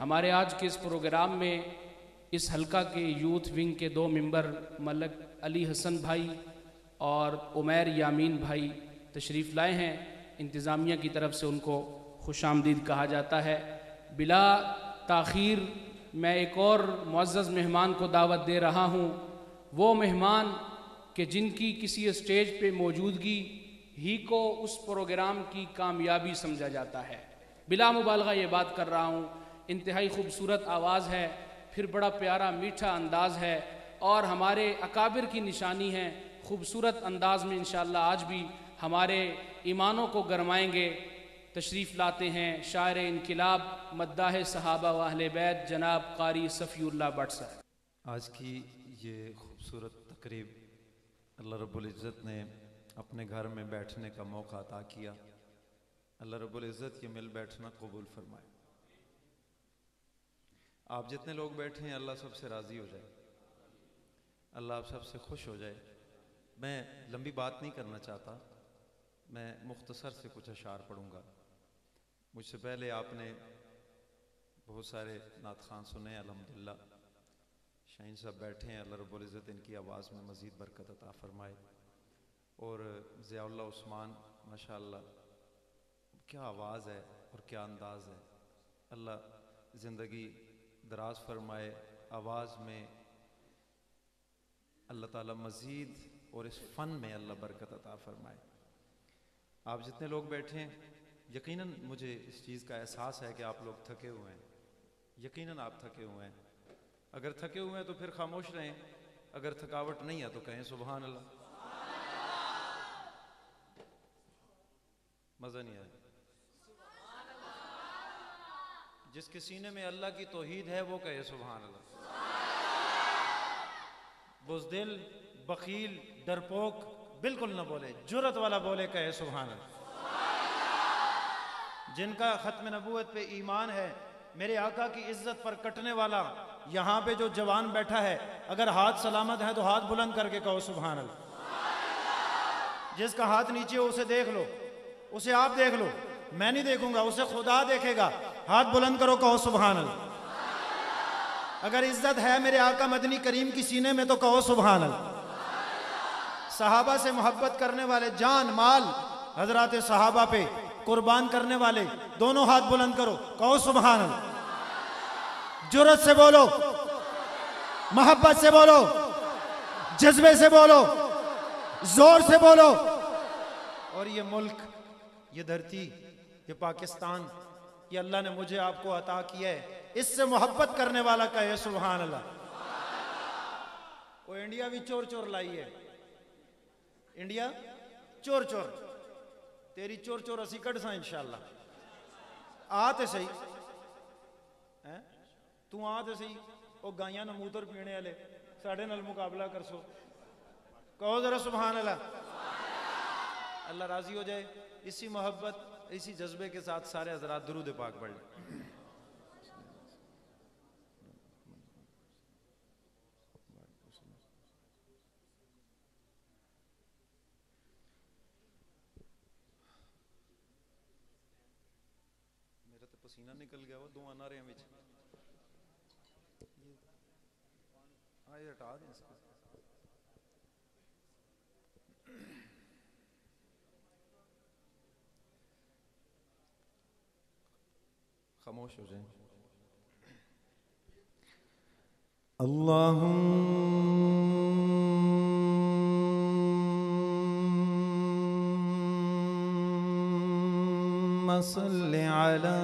ہمارے آج کے اس پروگرام میں اس حلقہ کے یوتھ ونگ کے 2 ممبر ملک علی حسن بھائی اور عمیر یامین بھائی تشریف لائے ہیں۔ انتظامیہ کی طرف سے ان کو خوش آمدید کہا جاتا ہے۔ بلا تاخیر میں ایک اور معزز مہمان کو دعوت دے رہا ہوں، وہ مہمان کہ جن کی کسی اسٹیج پہ موجودگی ہی کو اس پروگرام کی کامیابی سمجھا جاتا ہے۔ بلا مبالغہ یہ بات کر رہا ہوں، انتہائی خوبصورت آواز ہے، پھر بڑا پیارا میٹھا انداز ہے اور ہمارے اکابر کی نشانی ہے۔ خوبصورت انداز میں انشاءاللہ آج بھی ہمارے ایمانوں کو گرمائیں گے۔ تشریف لاتے ہیں شاعر انقلاب، مداح صحابہ و اہل بیت، جناب قاری صفی اللہ بٹ صاحب۔ آج کی یہ خوبصورت تقریب اللہ رب العزت نے اپنے گھر میں بیٹھنے کا موقع عطا کیا۔ اللہ رب العزت یہ مل بیٹھنا قبول فرمائے۔ آپ جتنے لوگ بیٹھے ہیں اللہ سب سے راضی ہو جائے، اللہ آپ سب سے خوش ہو جائے۔ میں لمبی بات نہیں کرنا چاہتا، میں مختصر سے کچھ اشعار پڑھوں گا۔ مجھ سے پہلے آپ نے بہت سارے نعت خوان سنے، الحمدللہ۔ شاہین صاحب بیٹھے ہیں، اللہ رب العزت ان کی آواز میں مزید برکت عطا فرمائے۔ اور ضیاء اللہ عثمان، ماشاءاللہ کیا آواز ہے اور کیا انداز ہے۔ اللہ زندگی دراز فرمائے، آواز میں اللہ تعالیٰ مزید اور اس فن میں اللہ برکت عطا فرمائے۔ آپ جتنے لوگ بیٹھے ہیں، یقیناً مجھے اس چیز کا احساس ہے کہ آپ لوگ تھکے ہوئے ہیں، یقیناً آپ تھکے ہوئے ہیں۔ اگر تھکے ہوئے ہیں تو پھر خاموش رہیں، اگر تھکاوٹ نہیں ہے تو کہیں سبحان اللہ۔ مزہ نہیں آیا؟ جس کے سینے میں اللہ کی توحید ہے وہ کہے سبحان اللہ۔ بزدل، بخیل، ڈرپوک بالکل نہ بولے، جرت والا بولے کہے سبحان اللہ۔ جن کا ختم نبوت پہ ایمان ہے، میرے آقا کی عزت پر کٹنے والا یہاں پہ جو جوان بیٹھا ہے، اگر ہاتھ سلامت ہے تو ہاتھ بلند کر کے کہو سبحان اللہ۔ جس کا ہاتھ نیچے ہو اسے دیکھ لو، اسے آپ دیکھ لو، میں نہیں دیکھوں گا، اسے خدا دیکھے گا۔ ہاتھ بلند کرو، کہو سبحان اللہ۔ اگر عزت ہے میرے آقا مدنی کریم کی سینے میں تو کہو سبحان اللہ۔ صحابہ سے محبت کرنے والے، جان مال حضرات صحابہ پہ قربان کرنے والے، دونوں ہاتھ بلند کرو، کہو سبحان اللہ۔ جرت سے بولو، محبت سے بولو، جذبے سے بولو، زور سے بولو۔ اور یہ ملک، یہ دھرتی، یہ پاکستان، یہ اللہ نے مجھے آپ کو عطا کیا ہے، اس سے محبت کرنے والا کہے سبحان اللہ۔ وہ انڈیا بھی چور چور لائی ہے، انڈیا چور چور، تیری چور چور اسی کڑ سا انشاءاللہ۔ آتے صحیح تو آتے صحیح، وہ گائیاں نموتر پینے والے ساڑھے نال مقابلہ کر سو، کہو ذرا سبحان اللہ۔ اللہ راضی ہو جائے۔ اسی محبت، اسی جذبے کے ساتھ سارے حضرات درود پاک پڑھ لیں۔ میرا تو پسینہ نکل گیا وہ دو نعرے وچ، یہ ہٹا دیں اس کو۔ خاموش ہو جائیں۔ اللہم صل علی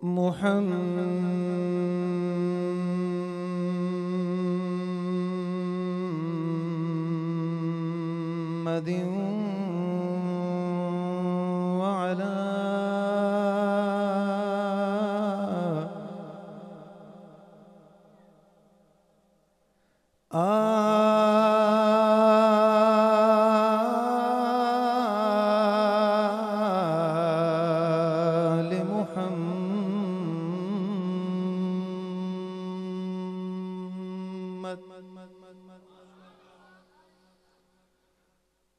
محمد وعلى آل محمد۔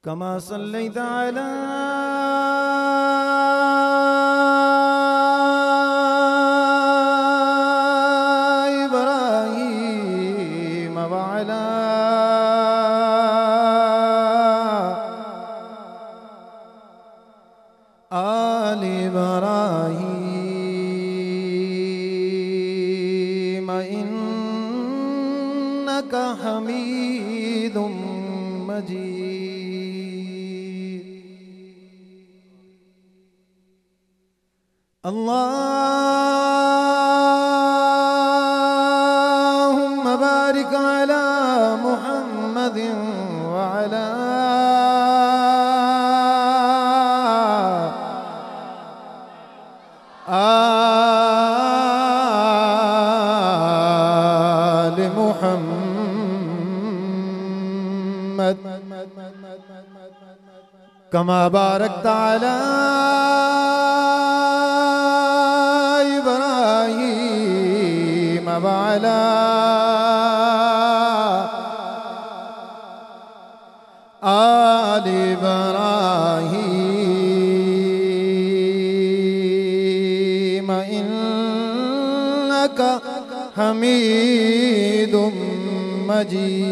كما صليت على إبراهيم وعلى آل إبراهيم إنك حميد مجيد اللهم بارك على محمد وعلى آل محمد كما باركت على إبراهيم وعلى آل إبراهيم إنك حميد مجيد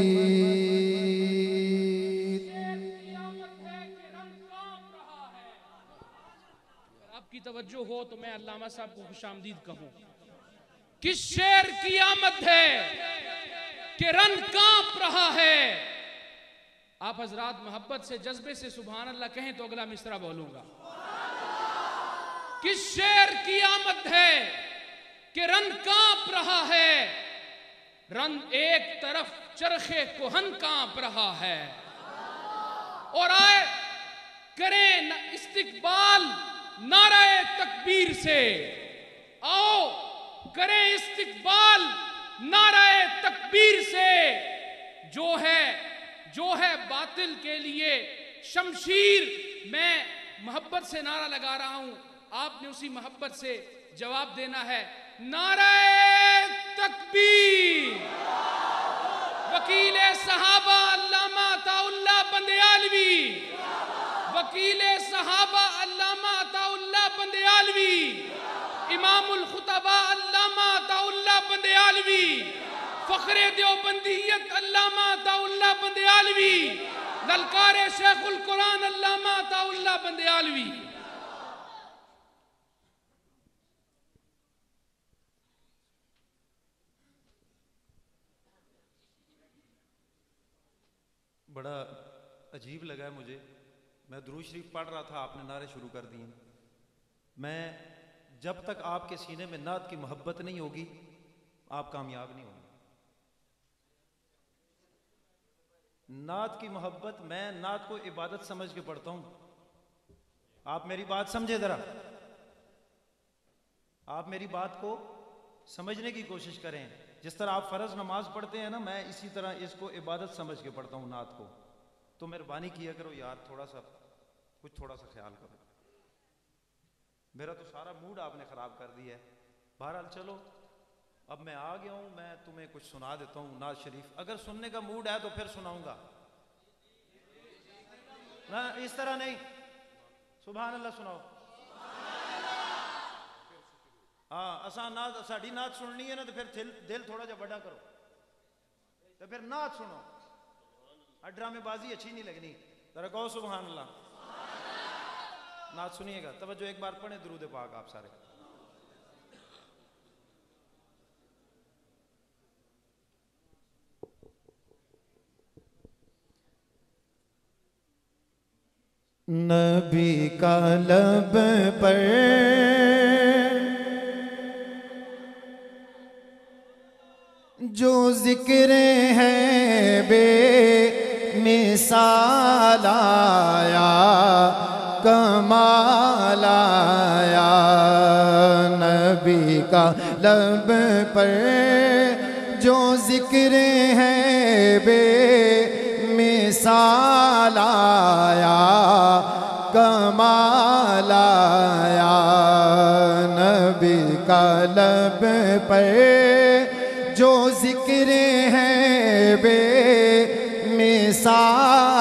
توجہ ہو تو میں علامہ صاحب کو خوش آمدید کہوں. کس شعر کی آمد ہے کہ رن کانپ رہا ہے. آپ حضرات محبت سے جذبے سے سبحان اللہ کہیں تو اگلا مصرع بولوں گا. کس شعر کی آمد ہے کہ رن کانپ رہا ہے. رن ایک طرف چرخے کوہن کانپ رہا ہے. اور آئے کریں استقبال نعرہ تکبیر سے. آؤ کریں استقبال نعرہ تکبیر سے. جو ہے باطل کے لیے شمشیر. میں محبت سے نعرہ لگا رہا ہوں, آپ نے اسی محبت سے جواب دینا ہے. نعرہ تکبیر. وکیل صحابہ علامہ عطا اللہ بندیالوی. وکیل صحابہ علامہ عطا اللہ بندیالوی. امام الخطباء علامہ عطا اللہ بندیالوی. فخر دیوبندیت علامہ عطا اللہ بندیالوی. للکار شیخ القرآن علامہ عطا اللہ بندیالوی. بڑا عجیب لگا ہے مجھے. میں درود شریف پڑھ رہا تھا, آپ نے نعرے شروع کر دیے. میں جب تک آپ کے سینے میں نعت کی محبت نہیں ہوگی آپ کامیاب نہیں ہوں گے. نعت کی محبت, میں نعت کو عبادت سمجھ کے پڑھتا ہوں. آپ میری بات سمجھے ذرا, آپ میری بات کو سمجھنے کی کوشش کریں. جس طرح آپ فرض نماز پڑھتے ہیں نا, میں اسی طرح اس کو عبادت سمجھ کے پڑھتا ہوں نعت کو. تو مہربانی کیا کرو یار, تھوڑا سا خیال کرو. میرا تو سارا موڈ آپ نے خراب کر دیا ہے. بہرحال چلو, اب میں آ گیا ہوں, میں تمہیں کچھ سنا دیتا ہوں نعت شریف. اگر سننے کا موڈ ہے تو پھر سناؤں گا, نہ اس طرح نہیں. سبحان اللہ سناؤ. ہاں آسان نعت, ساڑھی نعت سننی ہے نا تو پھر دل تھوڑا جا بڑا کرو, تو پھر نعت سنو. ڈرامے بازی اچھی نہیں لگنی. ذرا کہو سبحان اللہ. نعت سنیے گا. توجہ, ایک بار پڑھیں درود پاک آپ سارے. نبی کا لب پر جو ذکر ہے بے مثال آیا, کمال آیا. نبی کا لب پر جو ذکر ہے بے مثال آیا, کمال آیا. نبی کا لب پر جو ذکر ہے بے مثال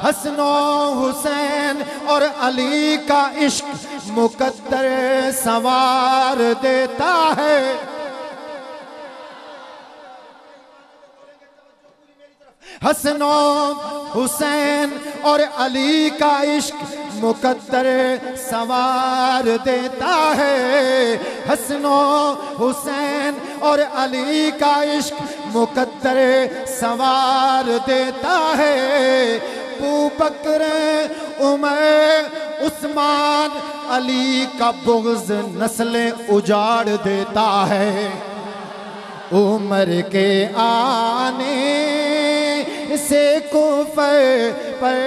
حسن و حسین اور علی کا عشق مقدر سوار دیتا ہے حسن و حسین اور علی کا عشق مقدر سوار دیتا ہے حسن و حسین اور علی کا عشق مقدر سوار دیتا ہے ابوبکر عمر عثمان علی کا بغض نسلیں اجاڑ دیتا ہے عمر کے آنے سے کفر پر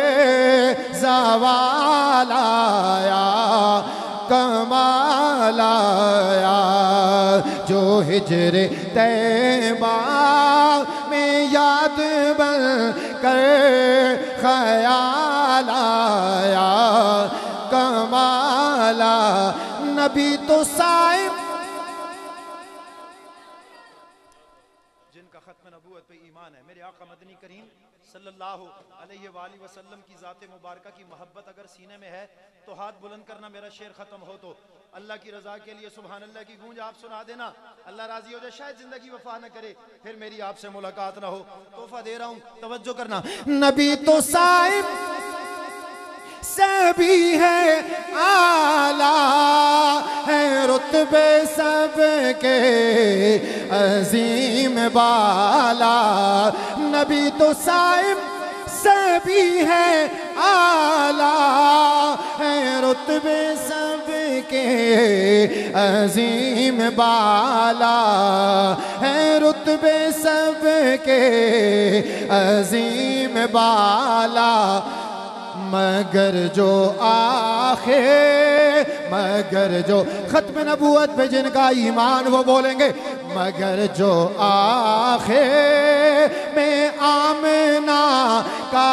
زوال آیا کمال آیا جو ہجر طیبہ میں یاد بن کر خیال آیا کمال نبی تو صاحب جن کا ختم نبوت پہ ایمان ہے میرے آقا مدنی کریم صلی اللہ علیہ وآلہ وسلم کی ذات مبارکہ کی محبت اگر سینے میں ہے تو ہاتھ بلند کرنا میرا شعر ختم ہو تو اللہ کی رضا کے لیے سبحان اللہ کی گونج آپ سنا دینا اللہ راضی ہو جائے شاید زندگی وفا نہ کرے پھر میری آپ سے ملاقات نہ ہو تحفہ دے رہا ہوں توجہ کرنا نبی تو صاحب سبھی ہے اعلیٰ ہے رتبے سب کے عظیم بالا نبی تو صاحب سبھی ہے اعلیٰ ہے رتبے سب کے عظیم بالا ہے رتبے سب کے عظیم بالا مگر جو آخر مگر جو ختم نبوت پہ جن کا ایمان وہ بولیں گے مگر جو آخر میں آمنہ کا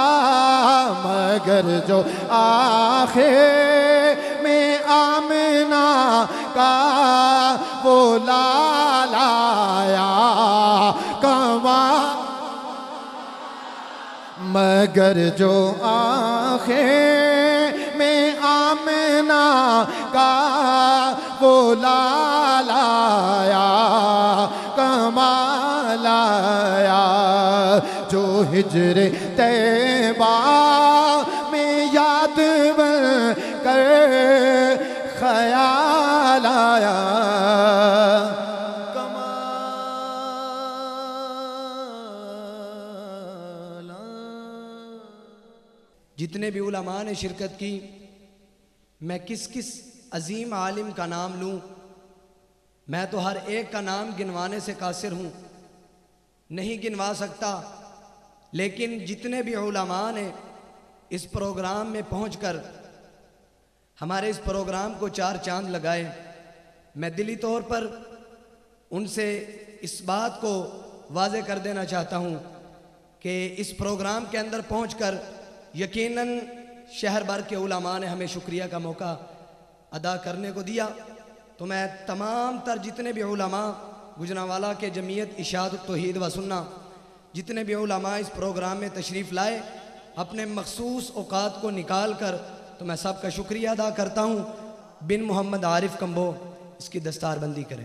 مگر جو آخر میں آمنہ کا وہ لال آیا کمال مگر جو آخر میں آمنہ کا وہ لال آیا کمال آیا جو ہجر طیبہ میں یاد بن کر خیال آیا جتنے بھی علماء نے شرکت کی میں کس عظیم عالم کا نام لوں میں تو ہر ایک کا نام گنوانے سے قاصر ہوں نہیں گنوا سکتا لیکن جتنے بھی علماء نے اس پروگرام میں پہنچ کر ہمارے اس پروگرام کو چار چاند لگائے میں دلی طور پر ان سے اس بات کو واضح کر دینا چاہتا ہوں کہ اس پروگرام کے اندر پہنچ کر یقیناً شہر بھر کے علماء نے ہمیں شکریہ کا موقع ادا کرنے کو دیا تو میں تمام تر جتنے بھی علماء گجرانوالہ کے جمعیت اشاعت التوحید و سنہ جتنے بھی علماء اس پروگرام میں تشریف لائے اپنے مخصوص اوقات کو نکال کر تو میں سب کا شکریہ ادا کرتا ہوں بن محمد عارف کمبو اس کی دستار بندی کریں